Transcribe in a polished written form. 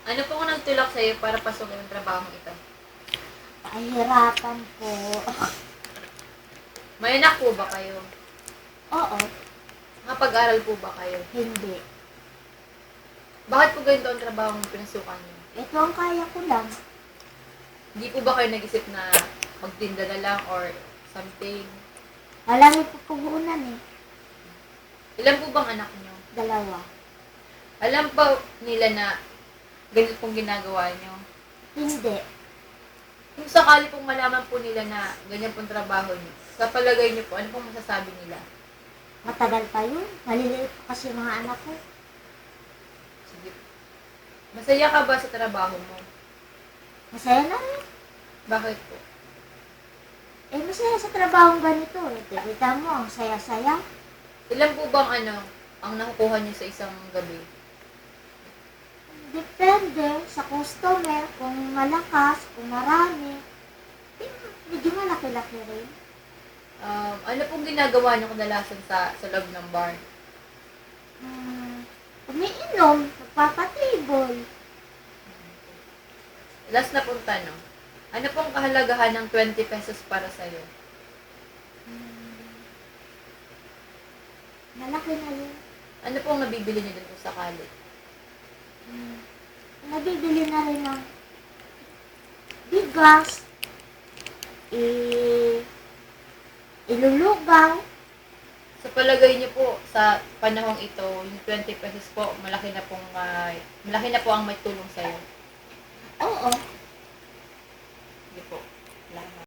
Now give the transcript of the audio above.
Ano po ang nagtulak sa'yo para pasukin ang trabaho ito? Pahirapan po. May anak po ba kayo? Oo, Nakapag-aral po ba kayo? hindi. Bakit po ganito ang trabaho ang pinasukan niyo? Ito ang kaya ko lang. Hindi po ba kayo nag-isip na magtinda na lang or something? Alam ko puhunan eh. Ilan po bang anak niyo? 2. Alam ba nila na ganito pong ginagawa niyo? Hindi. Kung sakali pong malaman po nila na ganyan pong trabaho niyo, sa palagay niyo po, ano pong masasabi nila? Matagal pa yun. Maliliit pa kasi yung mga anak ko. Sige. Masaya ka ba sa trabaho mo? Masaya na rin. Bakit po? Eh, masaya sa trabaho ganito. Kita mo, ang saya-saya. Ilan po bang ang nakukuha niyo sa isang gabi? Depende sa customer, kung malakas, kung marami. Medyo malaki-laki rin. Ano pong ginagawa niyo kadalasan sa loob ng bar? Umiinom, nagpapatibol. Last na pong tanong. Ano pong kahalagahan ng 20 pesos para sa'yo? Malaki na rin. Ano pong nabibili niyo dun kung sakali? Nabibili na rin ng bigas, ilulugaw. Sa palagay niyo po, sa panahong ito, yung 20 pesos po, malaki na po ang may tulong sa'yo. Oo,